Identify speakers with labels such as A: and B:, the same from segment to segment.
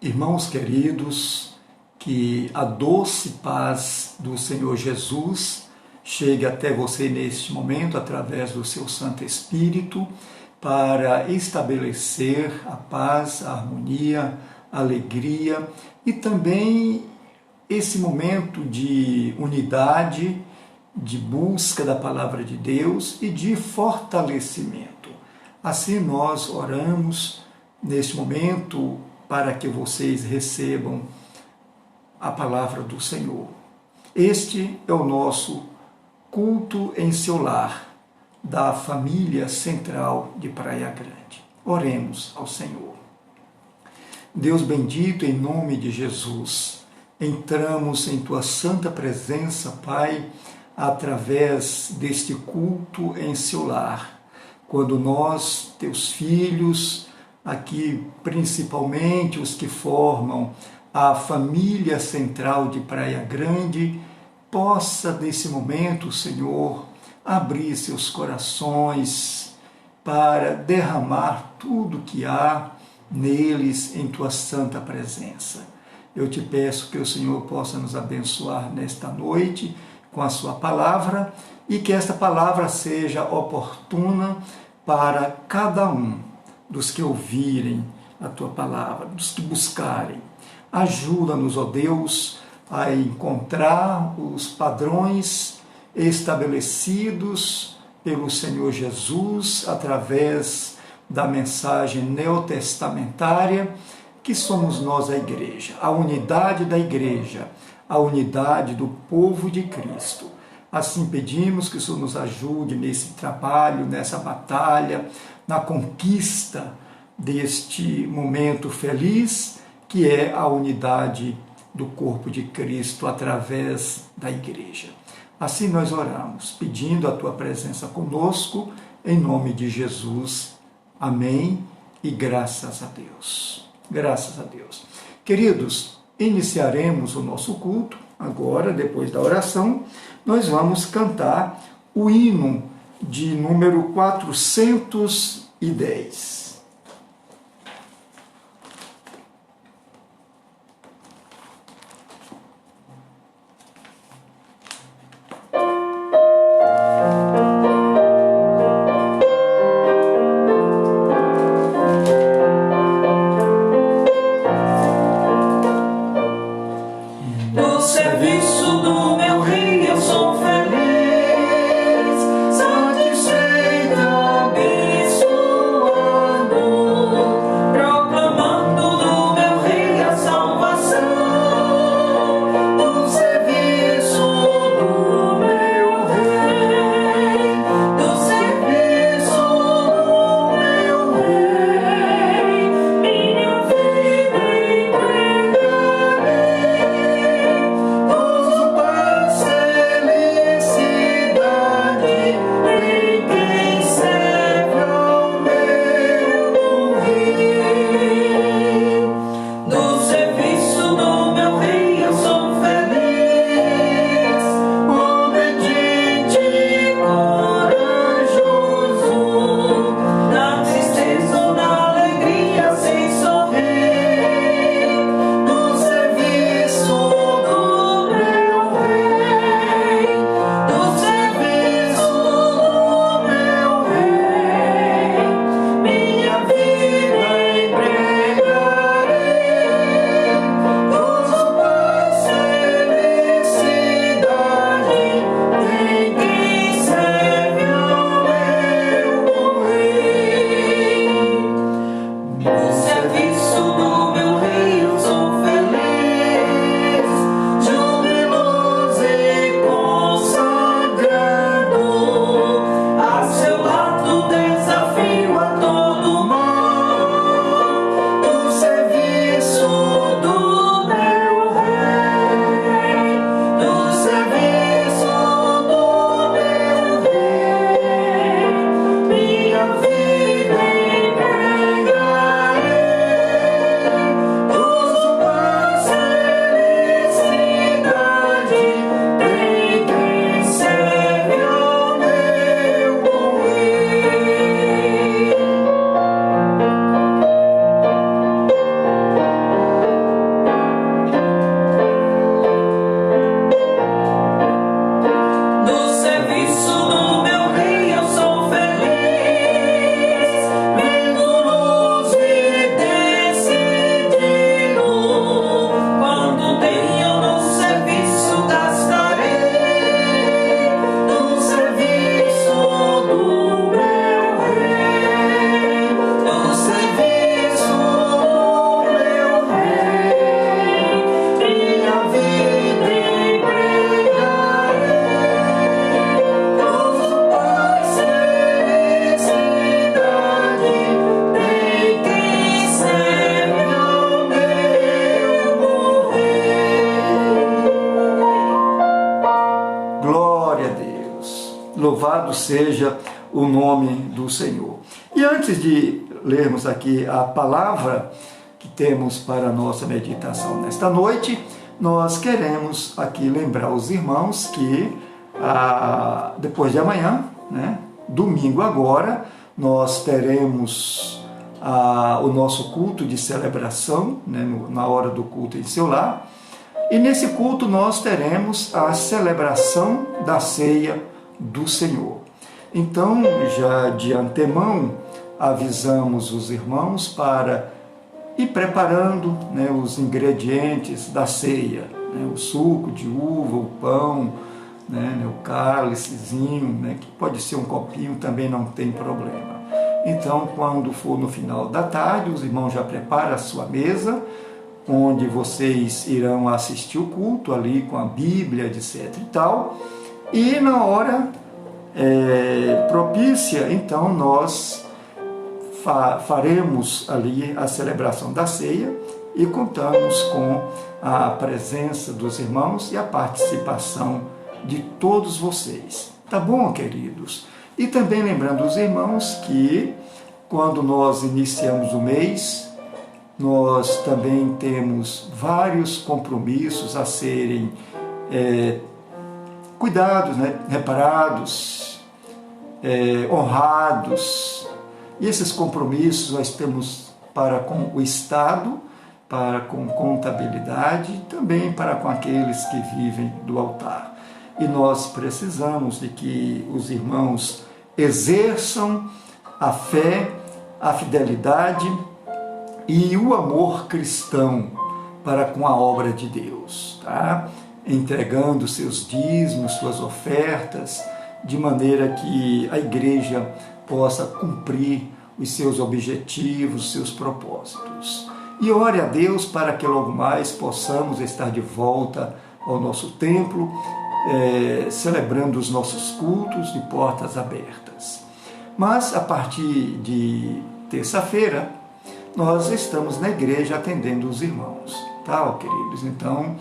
A: Irmãos queridos, que a doce paz do Senhor Jesus chegue até você neste momento através do seu Santo Espírito para estabelecer a paz, a harmonia, a alegria e também esse momento de unidade, de busca da Palavra de Deus e de fortalecimento. Assim nós oramos neste momento para que vocês recebam a palavra do Senhor. Este é o nosso culto em seu lar, da família central de Praia Grande. Oremos ao Senhor. Deus bendito, em nome de Jesus, entramos em Tua santa presença, Pai, através deste culto em seu lar. Quando nós, Teus filhos, aqui principalmente os que formam a família central de Praia Grande, possa nesse momento, Senhor, abrir seus corações para derramar tudo que há neles em Tua santa presença. Eu te peço que o Senhor possa nos abençoar nesta noite com a Sua palavra e que esta palavra seja oportuna para cada um dos que ouvirem a Tua palavra, dos que buscarem. Ajuda-nos, ó Deus, a encontrar os padrões estabelecidos pelo Senhor Jesus através da mensagem neotestamentária, que somos nós a igreja, a unidade da igreja, a unidade do povo de Cristo. Assim pedimos que o Senhor nos ajude nesse trabalho, nessa batalha, na conquista deste momento feliz, que é a unidade do corpo de Cristo através da igreja. Assim nós oramos, pedindo a Tua presença conosco, em nome de Jesus. Amém e graças a Deus. Graças a Deus. Queridos, iniciaremos o nosso culto. Agora, depois da oração, nós vamos cantar o hino de número 410.
B: Satisfeito, abençoado.
A: Louvado seja o nome do Senhor. E antes de lermos aqui a palavra que temos para a nossa meditação nesta noite, nós queremos aqui lembrar os irmãos que depois de amanhã, né, domingo agora, nós teremos o nosso culto de celebração, né, na hora do culto em seu lar. E nesse culto nós teremos a celebração da ceia do Senhor. Então, já de antemão, avisamos os irmãos para ir preparando, né, os ingredientes da ceia, né, o suco de uva, o pão, né, o cálicezinho, né, que pode ser um copinho, também não tem problema. Então, quando for no final da tarde, os irmãos já preparam a sua mesa, onde vocês irão assistir o culto ali com a Bíblia, etc. e tal. E na hora propícia, então nós faremos ali a celebração da ceia e contamos com a presença dos irmãos e a participação de todos vocês. Tá bom, queridos? E também lembrando os irmãos que quando nós iniciamos o mês, nós também temos vários compromissos a serem cuidados, né? Reparados, honrados. E esses compromissos nós temos para com o Estado, para com contabilidade, também para com aqueles que vivem do altar. E nós precisamos de que os irmãos exerçam a fé, a fidelidade e o amor cristão para com a obra de Deus, tá? Entregando seus dízimos, suas ofertas, de maneira que a igreja possa cumprir os seus objetivos, os seus propósitos. E ore a Deus para que logo mais possamos estar de volta ao nosso templo, celebrando os nossos cultos de portas abertas. Mas a partir de terça-feira, nós estamos na igreja atendendo os irmãos, tá, queridos? Então,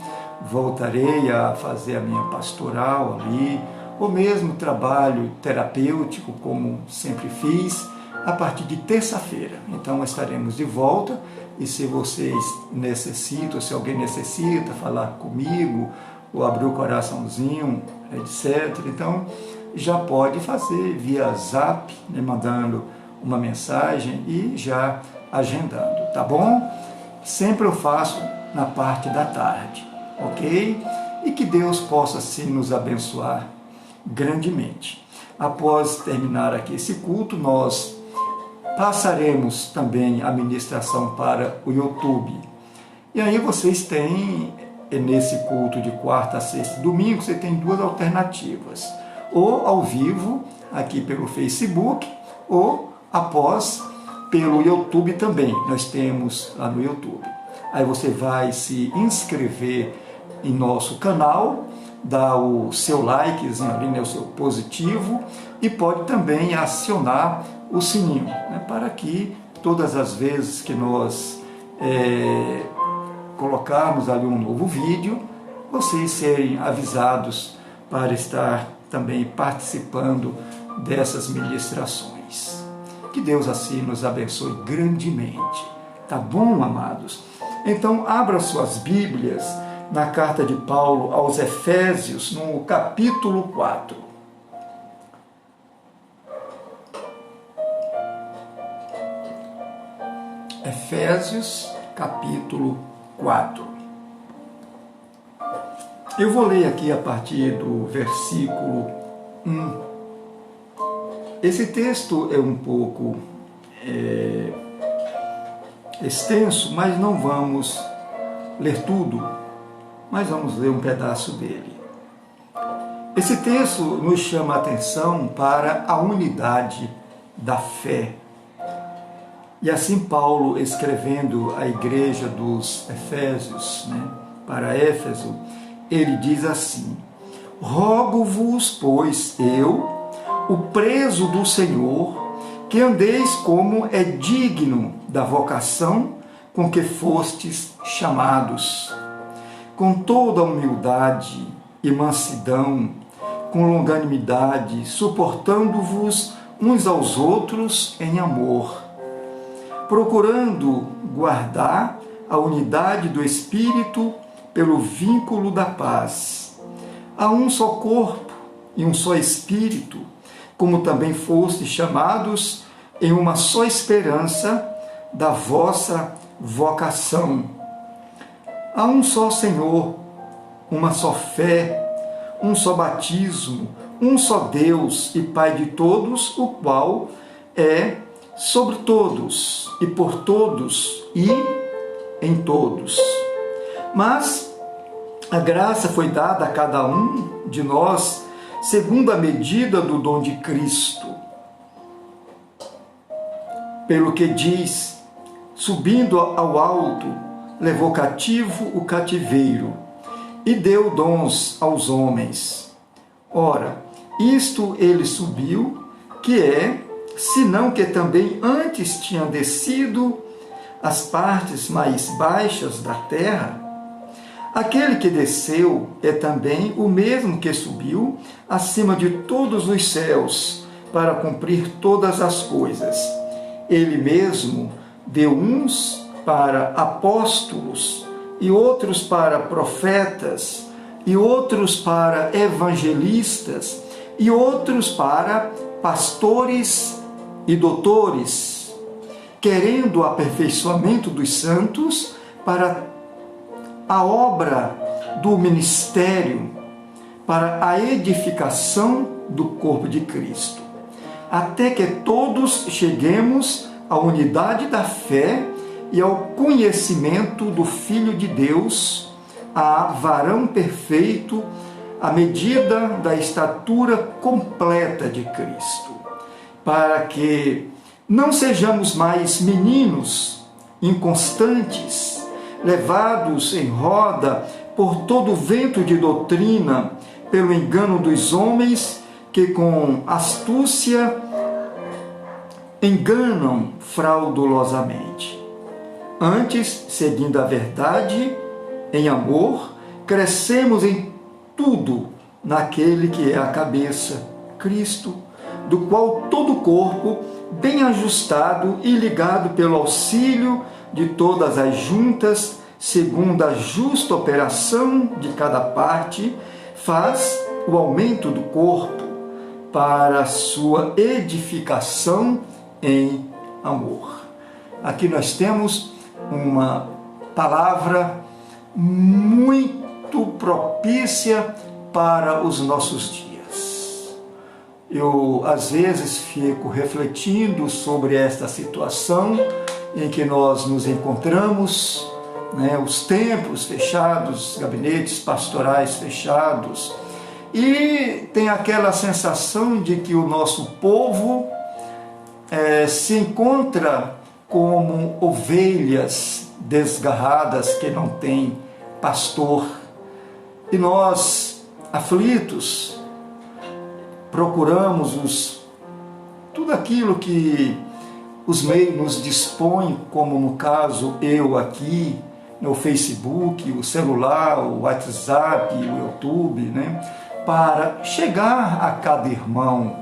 A: voltarei a fazer a minha pastoral ali, ou mesmo trabalho terapêutico, como sempre fiz, a partir de terça-feira. Então, estaremos de volta, e se vocês necessitam, se alguém necessita falar comigo, ou abrir o coraçãozinho, etc., então, já pode fazer via Zap, né, mandando uma mensagem e já agendando, tá bom? Sempre eu faço na parte da tarde, ok? E que Deus possa assim nos abençoar grandemente. Após terminar aqui esse culto, nós passaremos também a ministração para o YouTube. E aí vocês têm, nesse culto de quarta, sexta e domingo, você tem duas alternativas. Ou ao vivo, aqui pelo Facebook, ou após pelo YouTube também. Nós temos lá no YouTube. Aí você vai se inscrever em nosso canal, dar o seu likezinho ali, né, o seu positivo, e pode também acionar o sininho, né, para que todas as vezes que nós colocarmos ali um novo vídeo, vocês serem avisados para estar também participando dessas ministrações. Que Deus assim nos abençoe grandemente. Tá bom, amados? Então, abra suas Bíblias na carta de Paulo aos Efésios, no capítulo 4. Efésios, capítulo 4. Eu vou ler aqui a partir do versículo 1. Esse texto é um pouco extenso, mas não vamos ler tudo, mas vamos ler um pedaço dele. Esse texto nos chama a atenção para a unidade da fé. E assim Paulo, escrevendo à igreja dos Efésios, né, para Éfeso, ele diz assim: rogo-vos, pois, eu, o preso do Senhor, que andeis como é digno da vocação com que fostes chamados, com toda humildade e mansidão, com longanimidade, suportando-vos uns aos outros em amor, procurando guardar a unidade do Espírito pelo vínculo da paz. Há um só corpo e um só Espírito, como também fostes chamados em uma só esperança da vossa vocação. Há um só Senhor, uma só fé, um só batismo, um só Deus e Pai de todos, o qual é sobre todos e por todos e em todos. Mas a graça foi dada a cada um de nós segundo a medida do dom de Cristo. Pelo que diz, subindo ao alto, levou cativo o cativeiro e deu dons aos homens. Ora, isto ele subiu, que é, senão que também antes tinha descido às partes mais baixas da terra. Aquele que desceu é também o mesmo que subiu acima de todos os céus, para cumprir todas as coisas. Ele mesmo deu uns para apóstolos, e outros para profetas, e outros para evangelistas, e outros para pastores e doutores, querendo o aperfeiçoamento dos santos para a obra do ministério, para a edificação do corpo de Cristo, até que todos cheguemos à unidade da fé e ao conhecimento do Filho de Deus, a varão perfeito, à medida da estatura completa de Cristo, para que não sejamos mais meninos inconstantes, levados em roda por todo vento de doutrina, pelo engano dos homens que com astúcia enganam fraudulosamente. Antes, seguindo a verdade, em amor, crescemos em tudo naquele que é a cabeça, Cristo, do qual todo o corpo, bem ajustado e ligado pelo auxílio de todas as juntas, segundo a justa operação de cada parte, faz o aumento do corpo para a sua edificação em amor. Aqui nós temos uma palavra muito propícia para os nossos dias. Eu, às vezes, fico refletindo sobre esta situação em que nós nos encontramos, os templos fechados, gabinetes pastorais fechados, e tem aquela sensação de que o nosso povo se encontra como ovelhas desgarradas que não têm pastor. E nós, aflitos, procuramos tudo aquilo que os meios nos dispõem, como no caso eu aqui, no Facebook, o celular, o WhatsApp, o YouTube, para chegar a cada irmão,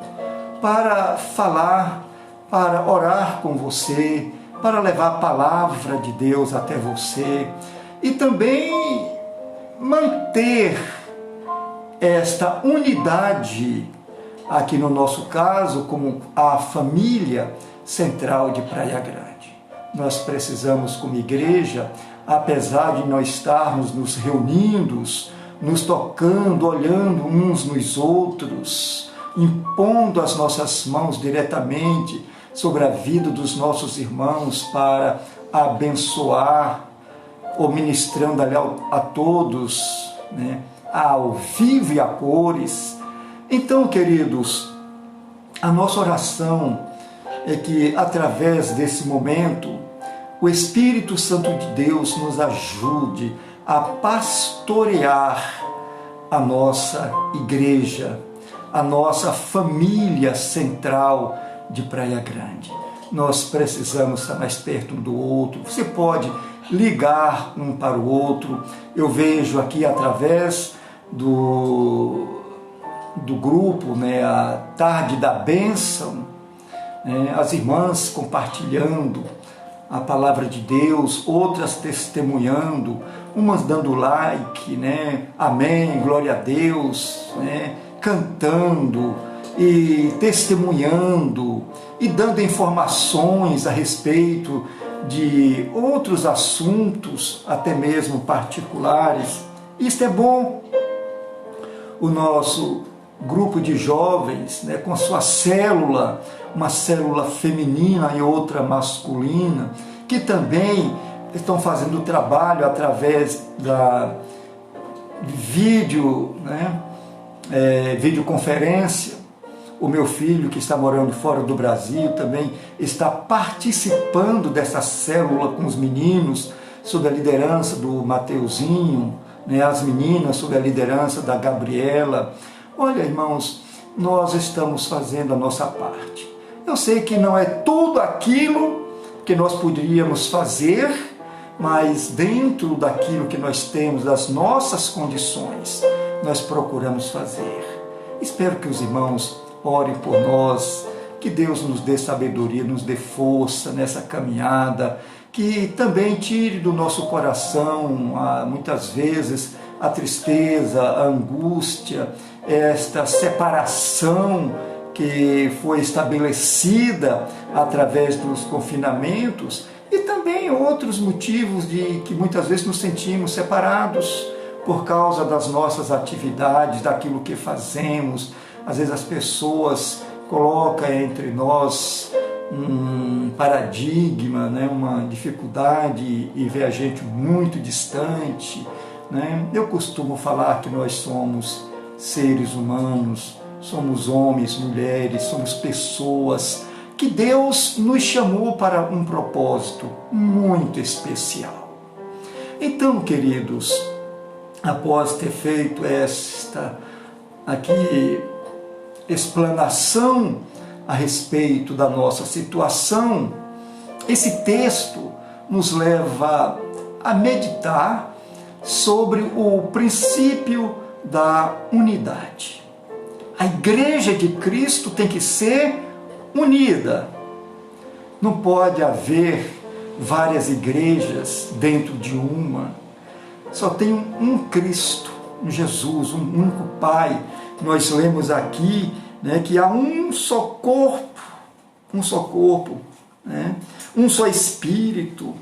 A: para falar, para orar com você, para levar a palavra de Deus até você e também manter esta unidade, aqui no nosso caso, como a família central de Praia Grande. Nós precisamos, como igreja, apesar de nós estarmos nos reunindo, nos tocando, olhando uns nos outros, impondo as nossas mãos diretamente sobre a vida dos nossos irmãos para abençoar, ou ministrando ali a todos, ao vivo e a cores. Então, queridos, a nossa oração é que, através desse momento, o Espírito Santo de Deus nos ajude a pastorear a nossa igreja, a nossa família central de Praia Grande. Nós precisamos estar mais perto um do outro. Você pode ligar um para o outro. Eu vejo aqui através do grupo, né, a tarde da bênção, né, as irmãs compartilhando a palavra de Deus, outras testemunhando, umas dando like, né, amém, glória a Deus, né, cantando e testemunhando e dando informações a respeito de outros assuntos, até mesmo particulares. Isso é bom. O nosso grupo de jovens, né, com sua célula, uma célula feminina e outra masculina, que também estão fazendo trabalho através da vídeo, né, videoconferência. O meu filho, que está morando fora do Brasil, também está participando dessa célula com os meninos, sob a liderança do Mateuzinho, né, as meninas sob a liderança da Gabriela. Olha, irmãos, nós estamos fazendo a nossa parte. Eu sei que não é tudo aquilo que nós poderíamos fazer, mas dentro daquilo que nós temos, das nossas condições, nós procuramos fazer. Espero que os irmãos orem por nós, que Deus nos dê sabedoria, nos dê força nessa caminhada, que também tire do nosso coração, muitas vezes, a tristeza, a angústia, esta separação que foi estabelecida através dos confinamentos e também outros motivos de que muitas vezes nos sentimos separados por causa das nossas atividades, daquilo que fazemos. Às vezes as pessoas colocam entre nós um paradigma, né, uma dificuldade e vê a gente muito distante, né? Eu costumo falar que nós somos seres humanos, somos homens, mulheres, somos pessoas que Deus nos chamou para um propósito muito especial. Então, queridos, após ter feito esta aqui explanação a respeito da nossa situação, esse texto nos leva a meditar sobre o princípio da unidade. A Igreja de Cristo tem que ser unida. Não pode haver várias igrejas dentro de uma. Só tem um Cristo, um Jesus, um único Pai. Nós lemos aqui, né, que há um só corpo, né, um só Espírito.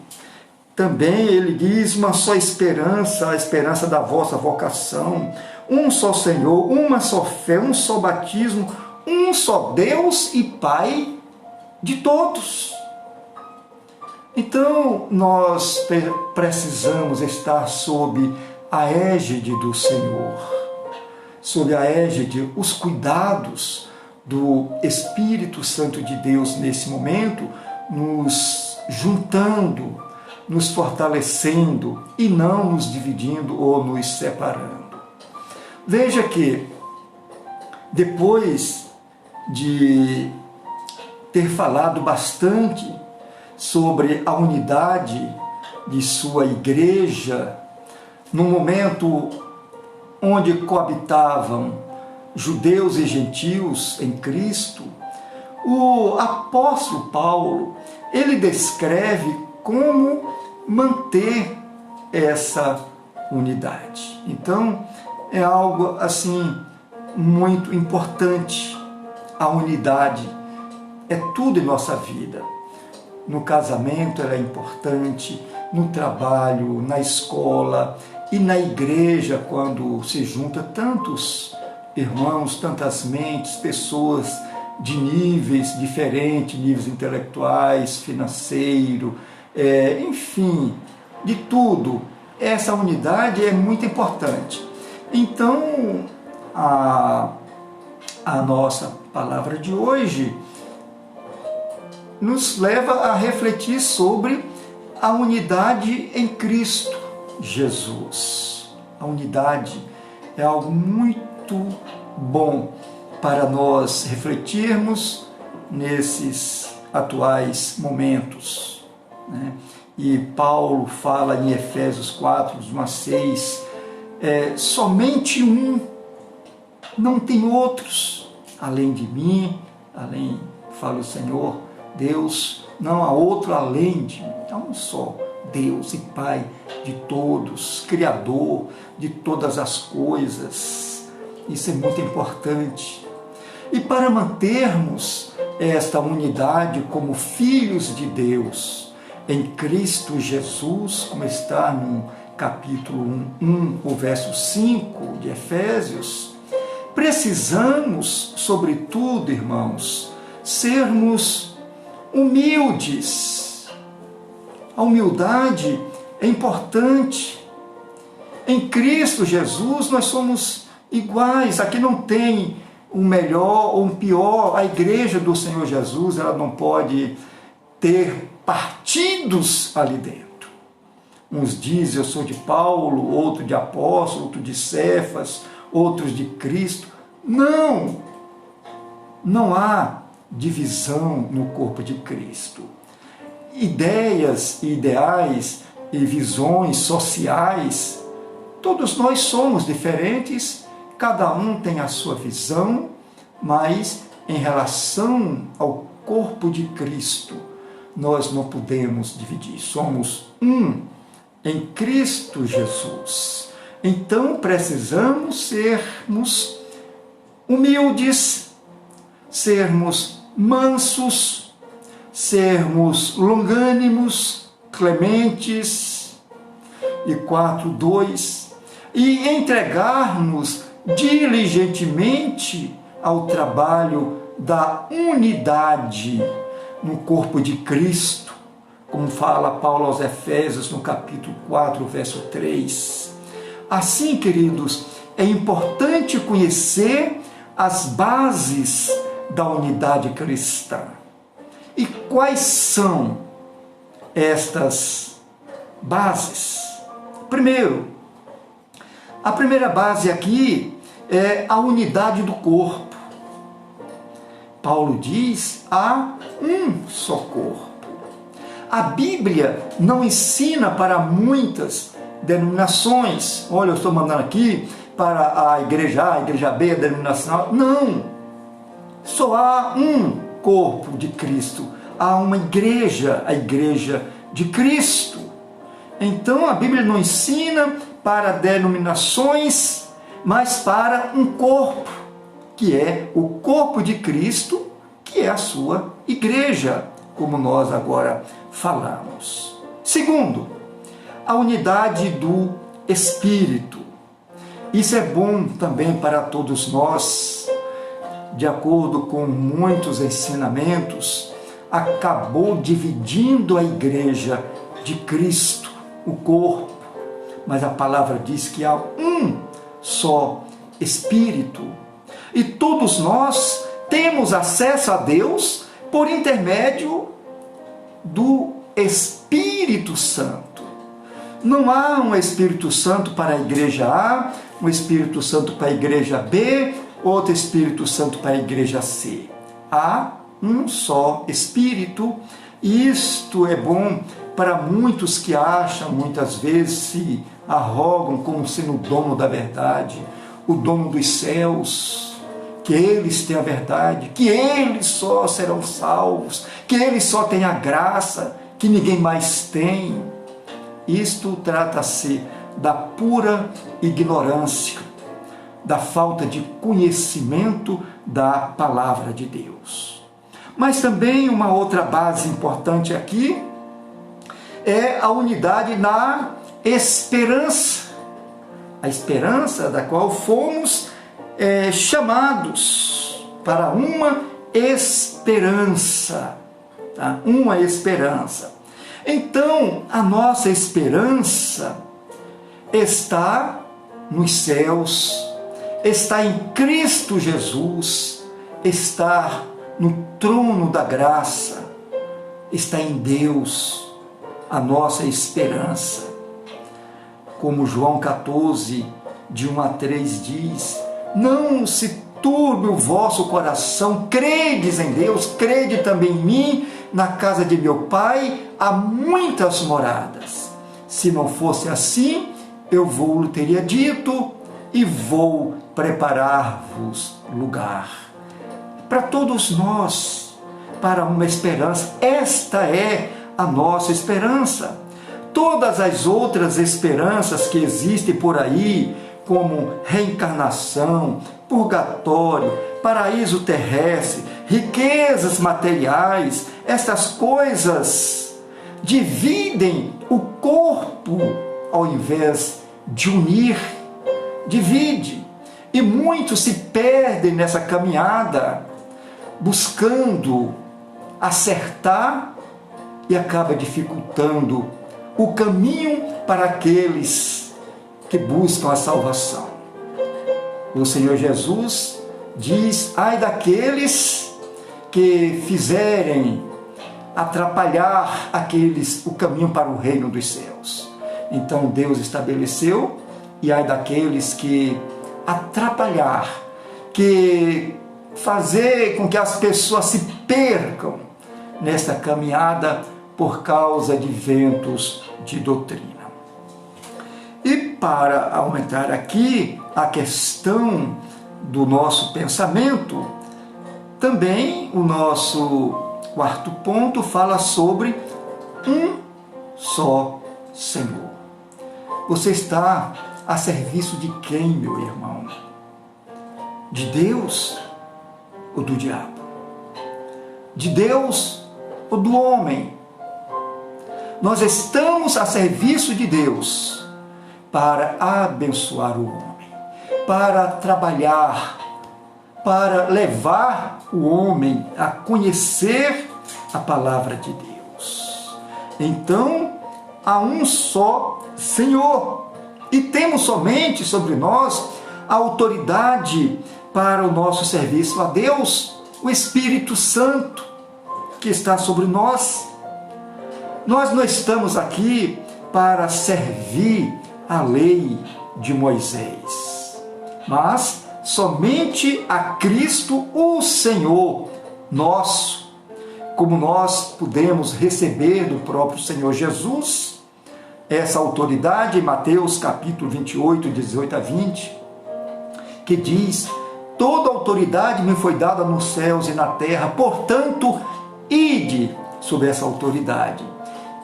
A: Também ele diz uma só esperança, a esperança da vossa vocação, um só Senhor, uma só fé, um só batismo, um só Deus e Pai de todos. Então nós precisamos estar sob a égide do Senhor, sob a égide, os cuidados do Espírito Santo de Deus nesse momento, nos juntando, nos fortalecendo e não nos dividindo ou nos separando. Veja que, depois de ter falado bastante sobre a unidade de sua igreja, no momento onde coabitavam judeus e gentios em Cristo, o apóstolo Paulo, ele descreve como manter essa unidade. Então, é algo assim muito importante. A unidade é tudo em nossa vida. No casamento ela é importante, no trabalho, na escola e na igreja, quando se junta tantos irmãos, tantas mentes, pessoas de níveis diferentes, níveis intelectuais, financeiro, enfim, de tudo. Essa unidade é muito importante. Então, a nossa palavra de hoje nos leva a refletir sobre a unidade em Cristo Jesus. A unidade é algo muito bom para nós refletirmos nesses atuais momentos, né? E Paulo fala em Efésios 4, 1 a 6, somente um Não tem outros além de mim, além, fala o Senhor, Deus, não há outro além de mim. Há um só Deus e Pai de todos, Criador de todas as coisas. Isso é muito importante. E para mantermos esta unidade como filhos de Deus em Cristo Jesus, como está no capítulo 1, o verso 5 de Efésios, precisamos, sobretudo, irmãos, sermos humildes. A humildade é importante. Em Cristo Jesus nós somos iguais. Aqui não tem um melhor ou um pior. A igreja do Senhor Jesus, ela não pode ter partidos ali dentro. Uns dizem, eu sou de Paulo, outro de apóstolo, outro de Cefas, outros de Cristo. Não! Não há divisão no corpo de Cristo. Ideias, ideais e visões sociais, todos nós somos diferentes, cada um tem a sua visão, mas em relação ao corpo de Cristo, nós não podemos dividir, somos um em Cristo Jesus. Então precisamos sermos humildes, sermos mansos, sermos longânimos, clementes, e 4:2, e entregar-nos diligentemente ao trabalho da unidade no corpo de Cristo, como fala Paulo aos Efésios no capítulo 4, verso 3. Assim, queridos, é importante conhecer as bases da unidade cristã. E quais são estas bases? Primeiro, a primeira base aqui é a unidade do corpo. Paulo diz, há um só corpo. A Bíblia não ensina para muitas denominações. Olha, eu estou mandando aqui para a igreja A, a igreja B, a denominação. Não! Só há um corpo de Cristo. Há uma igreja, a igreja de Cristo. Então a Bíblia não ensina para denominações, mas para um corpo, que é o corpo de Cristo, que é a sua igreja, como nós agora falamos. Segundo, a unidade do Espírito. Isso é bom também para todos nós. De acordo com muitos ensinamentos, acabou dividindo a igreja de Cristo, o corpo. Mas a palavra diz que há um só Espírito. E todos nós temos acesso a Deus por intermédio do Espírito Santo. Não há um Espírito Santo para a igreja A, um Espírito Santo para a igreja B, outro Espírito Santo para a igreja C. Há um só Espírito. Isto é bom para muitos que acham, muitas vezes se arrogam como sendo o dono da verdade, o dono dos céus, que eles têm a verdade, que eles só serão salvos, que eles só têm a graça, que ninguém mais tem. Isto trata-se da pura ignorância, da falta de conhecimento da palavra de Deus. Mas também uma outra base importante aqui é a unidade na esperança. A esperança da qual fomos chamados para uma esperança. Tá? Uma esperança. Então, a nossa esperança está nos céus, está em Cristo Jesus, está no trono da graça, está em Deus, a nossa esperança. Como João 14, de 1-3 diz, não se turbe o vosso coração, credes em Deus, crede também em mim, na casa de meu Pai há muitas moradas. Se não fosse assim, eu vou teria dito, e vou preparar-vos lugar. Para todos nós, para uma esperança. Esta é a nossa esperança. Todas as outras esperanças que existem por aí, como reencarnação, purgatório, paraíso terrestre, riquezas materiais, essas coisas dividem o corpo ao invés de unir, divide. E muitos se perdem nessa caminhada, buscando acertar e acaba dificultando o caminho para aqueles que buscam a salvação. O Senhor Jesus diz: ai daqueles que fizerem atrapalhar o caminho para o reino dos céus. Então Deus estabeleceu, e ai daqueles que atrapalhar, que fazer com que as pessoas se percam nesta caminhada por causa de ventos de doutrina. E para aumentar aqui a questão do nosso pensamento, também o nosso quarto ponto fala sobre um só Senhor. Você está a serviço de quem, meu irmão? De Deus ou do diabo? De Deus ou do homem? Nós estamos a serviço de Deus para abençoar o homem, para trabalhar, para levar o homem a conhecer a palavra de Deus. Então, há um só Senhor, e temos somente sobre nós a autoridade para o nosso serviço a Deus, o Espírito Santo que está sobre nós. Nós não estamos aqui para servir a lei de Moisés, mas somente a Cristo, o Senhor nosso. Como nós podemos receber do próprio Senhor Jesus essa autoridade, em Mateus capítulo 28, 18 a 20, que diz: toda autoridade me foi dada nos céus e na terra, portanto, ide sobre essa autoridade.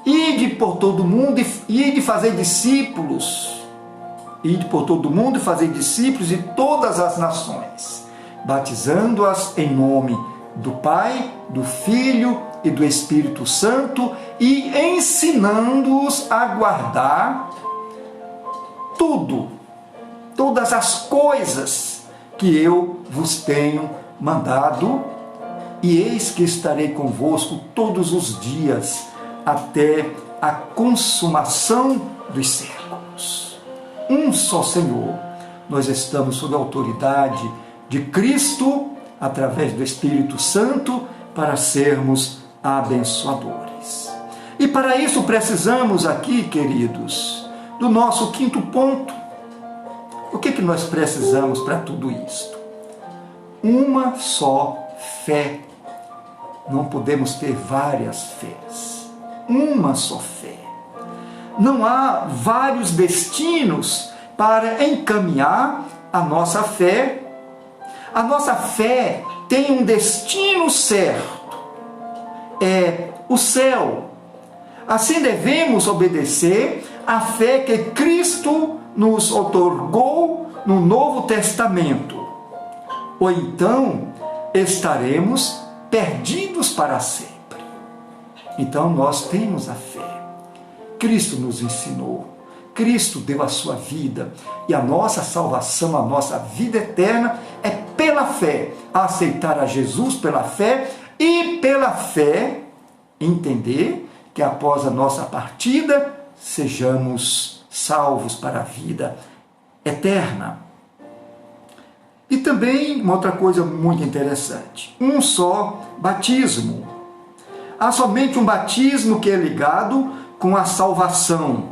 A: Ide por todo mundo e ide fazer discípulos. Ide por todo mundo e fazer discípulos de todas as nações, batizando-as em nome do Pai, do Filho e do Espírito Santo e ensinando-os a guardar tudo, todas as coisas que eu vos tenho mandado, e eis que estarei convosco todos os dias, até a consumação dos séculos. Um só Senhor. Nós estamos sob a autoridade de Cristo, através do Espírito Santo, para sermos abençoadores. E para isso precisamos aqui, queridos, do nosso quinto ponto. O que nós precisamos para tudo isto? Uma só fé. Não podemos ter várias fés. Uma só fé. Não há vários destinos para encaminhar a nossa fé. A nossa fé tem um destino certo. É o céu. Assim devemos obedecer à fé que Cristo nos outorgou no Novo Testamento. Ou então estaremos perdidos para sempre. Então nós temos a fé. Cristo nos ensinou. Cristo deu a sua vida. E a nossa salvação, a nossa vida eterna é pela fé. Aceitar a Jesus pela fé e pela fé entender que após a nossa partida sejamos salvos para a vida eterna. E também uma outra coisa muito interessante. Um só batismo. Há somente um batismo que é ligado com a salvação,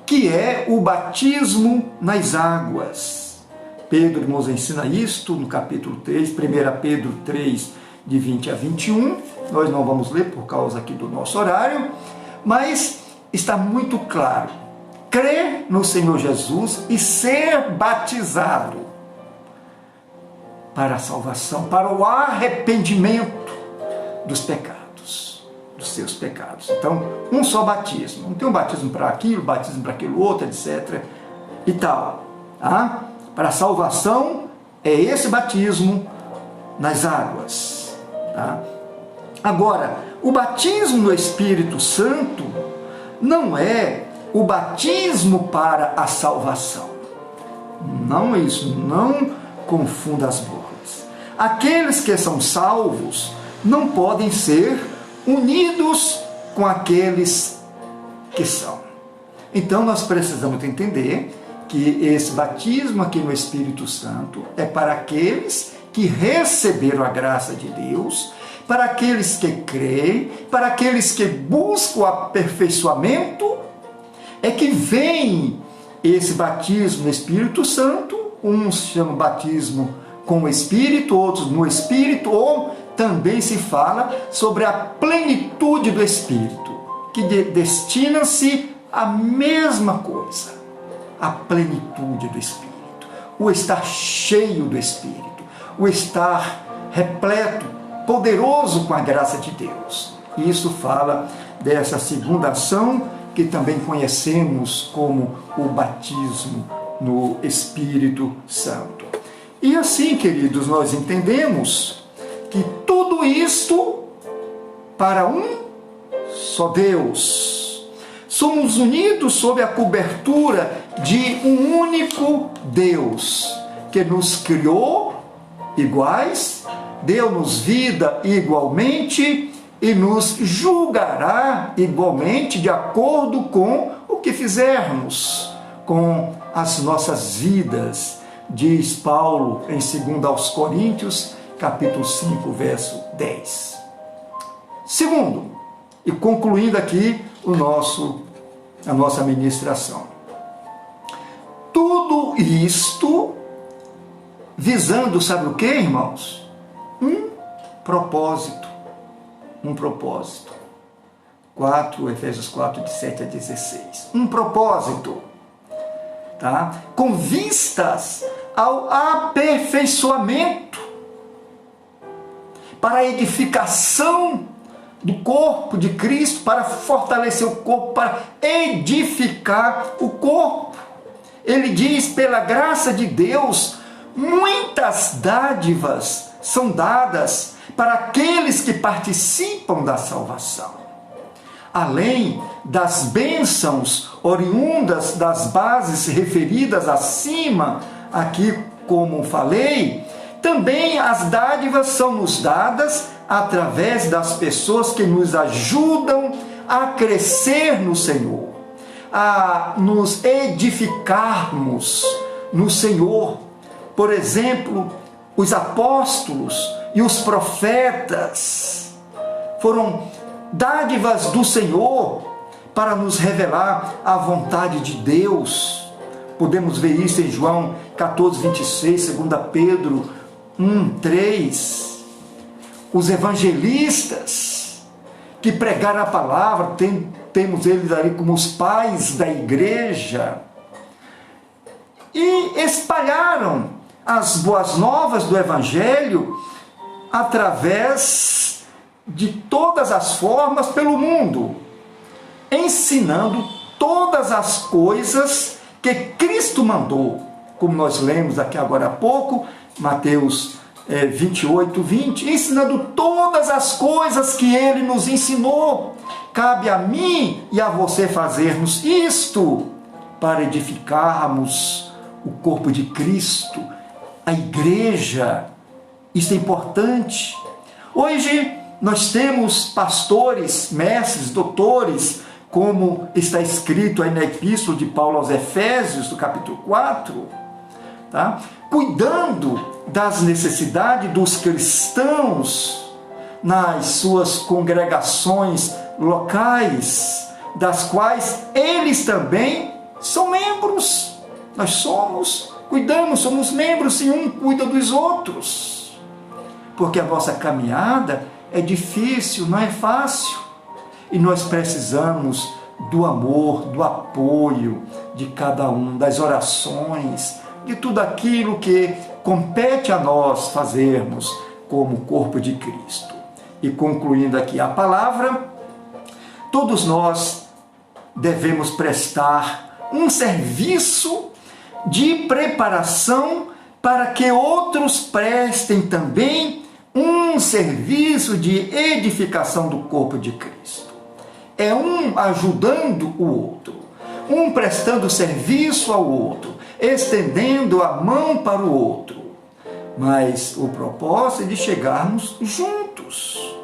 A: que é o batismo nas águas. Pedro nos ensina isto no capítulo 3, 1 Pedro 3, de 20 a 21. Nós não vamos ler por causa aqui do nosso horário, mas está muito claro. crer no Senhor Jesus e ser batizado para a salvação, para o arrependimento dos pecados, dos seus pecados. Então, um só batismo. Não tem um batismo para aquilo, batismo para aquilo outro, etc. e tal. Tá? Para a salvação é esse batismo nas águas. Tá? Agora, o batismo no Espírito Santo não é o batismo para a salvação. Não é isso, não confunda as bolas. Aqueles que são salvos não podem ser unidos com aqueles que são. Então nós precisamos entender que esse batismo aqui no Espírito Santo é para aqueles que receberam a graça de Deus, para aqueles que creem, para aqueles que buscam o aperfeiçoamento, é que vem esse batismo no Espírito Santo. Uns chamam batismo com o Espírito, outros no Espírito, ou também se fala sobre a plenitude do Espírito, que destina-se à mesma coisa, a plenitude do Espírito, o estar cheio do Espírito, o estar repleto, poderoso com a graça de Deus. E isso fala dessa segunda ação que também conhecemos como o batismo no Espírito Santo. E assim, queridos, nós entendemos que tudo isto para um só Deus. Somos unidos sob a cobertura de um único Deus, que nos criou iguais, deu-nos vida igualmente e nos julgará igualmente de acordo com o que fizermos com as nossas vidas, diz Paulo em 2 aos Coríntios, capítulo 5, verso 10. Segundo, e concluindo aqui a nossa ministração, tudo isto visando, sabe o que, irmãos? Um propósito. Efésios 4, de 7 a 16. Um propósito. Tá? Com vistas ao aperfeiçoamento, para a edificação do corpo de Cristo, para fortalecer o corpo, para edificar o corpo. Ele diz, pela graça de Deus, muitas dádivas são dadas para aqueles que participam da salvação. Além das bênçãos oriundas das bases referidas acima, aqui como falei, também as dádivas são nos dadas através das pessoas que nos ajudam a crescer no Senhor, a nos edificarmos no Senhor. Por exemplo, os apóstolos e os profetas foram dádivas do Senhor para nos revelar a vontade de Deus. Podemos ver isso em João 14, 26, 2 Pedro 1, 3. Os evangelistas que pregaram a palavra, temos eles ali como os pais da igreja, e espalharam as boas novas do Evangelho através de todas as formas pelo mundo, ensinando todas as coisas que Cristo mandou, como nós lemos aqui agora há pouco, Mateus 28, 20, ensinando todas as coisas que Ele nos ensinou. Cabe a mim e a você fazermos isto para edificarmos o corpo de Cristo, a igreja. Isso é importante. Hoje nós temos pastores, mestres, doutores, como está escrito aí na Epístola de Paulo aos Efésios, do capítulo 4, tá? Cuidando das necessidades dos cristãos nas suas congregações locais, das quais eles também são membros. Nós cuidamos, somos membros e um cuida dos outros. Porque a nossa caminhada é difícil, não é fácil. E nós precisamos do amor, do apoio de cada um, das orações, de tudo aquilo que compete a nós fazermos como corpo de Cristo. E concluindo aqui a palavra, todos nós devemos prestar um serviço de preparação para que outros prestem também um serviço de edificação do corpo de Cristo. É um ajudando o outro, um prestando serviço ao outro, estendendo a mão para o outro. Mas o propósito é de chegarmos juntos.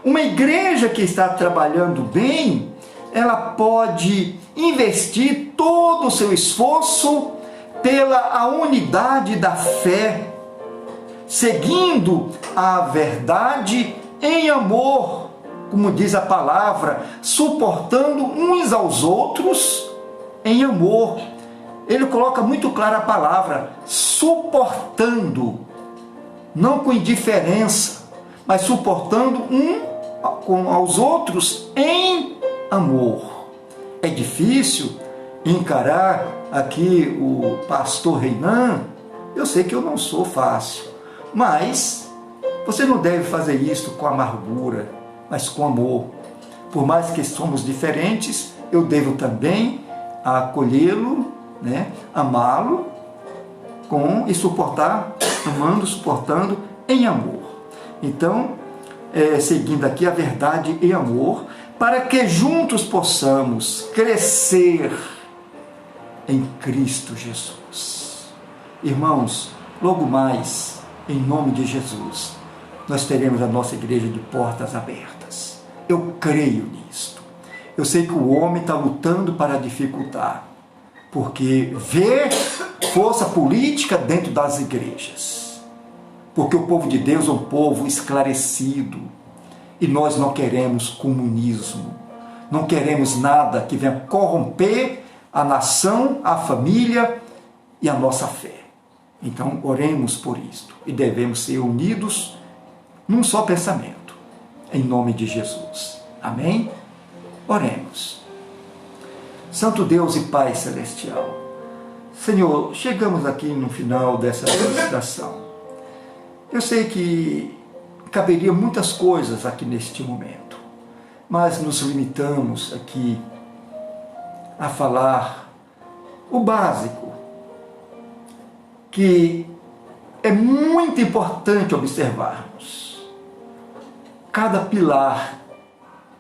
A: Uma igreja que está trabalhando bem, ela pode investir todo o seu esforço pela unidade da fé, seguindo a verdade em amor, como diz a palavra, suportando uns aos outros em amor. Ele coloca muito clara a palavra, suportando, não com indiferença, mas suportando aos outros em amor. É difícil encarar aqui o pastor Reinan, eu sei que eu não sou fácil, mas você não deve fazer isso com amargura, mas com amor. Por mais que somos diferentes, eu devo também acolhê-lo, amá-lo e suportar, amando, suportando em amor. Então, seguindo aqui a verdade em amor, para que juntos possamos crescer em Cristo Jesus. Irmãos, logo mais, em nome de Jesus, nós teremos a nossa igreja de portas abertas. Eu creio nisto. Eu sei que o homem está lutando para dificultar, porque vê força política dentro das igrejas. Porque o povo de Deus é um povo esclarecido. E nós não queremos comunismo. Não queremos nada que venha corromper a nação, a família e a nossa fé. Então, oremos por isto. E devemos ser unidos num só pensamento. Em nome de Jesus. Amém? Oremos. Santo Deus e Pai Celestial, Senhor, chegamos aqui no final dessa meditação. Eu sei que caberia muitas coisas aqui neste momento, mas nos limitamos aqui a falar o básico, que é muito importante observarmos. Cada pilar,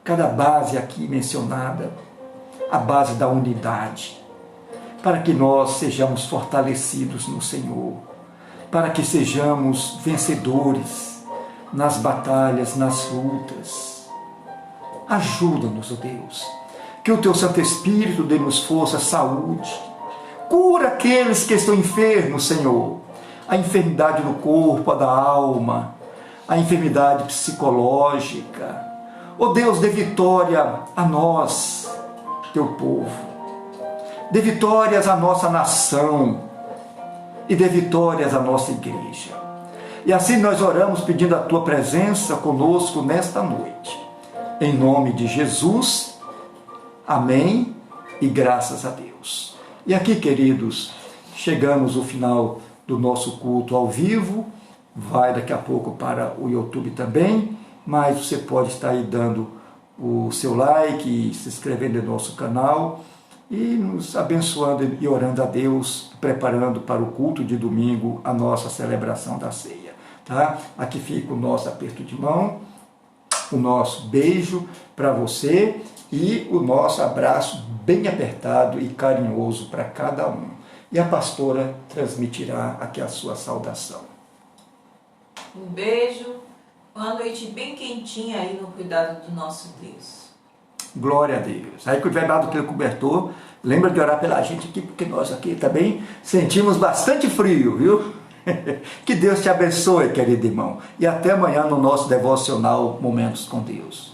A: cada base aqui mencionada, a base da unidade, para que nós sejamos fortalecidos no Senhor, para que sejamos vencedores nas batalhas, nas lutas. Ajuda-nos, ó Deus, que o Teu Santo Espírito dê-nos força, saúde, cura aqueles que estão enfermos, Senhor, a enfermidade do corpo, a da alma, a enfermidade psicológica. Ó Deus, dê vitória a nós, Teu povo, dê vitórias à nossa nação e dê vitórias à nossa igreja. E assim nós oramos pedindo a Tua presença conosco nesta noite. Em nome de Jesus, amém e graças a Deus. E aqui, queridos, chegamos ao final do nosso culto ao vivo. Vai daqui a pouco para o YouTube também, mas você pode estar aí dando o seu like e se inscrevendo no nosso canal e nos abençoando e orando a Deus, preparando para o culto de domingo a nossa celebração da ceia. Tá? Aqui fica o nosso aperto de mão, o nosso beijo para você e o nosso abraço bem apertado e carinhoso para cada um. E a pastora transmitirá aqui a sua saudação.
B: Um beijo, uma noite bem quentinha aí no cuidado do nosso Deus.
A: Glória a Deus. Aí que tiver dado aquele cobertor, lembra de orar pela gente aqui, porque nós aqui também sentimos bastante frio, viu? Que Deus te abençoe, querido irmão. E até amanhã no nosso devocional Momentos com Deus.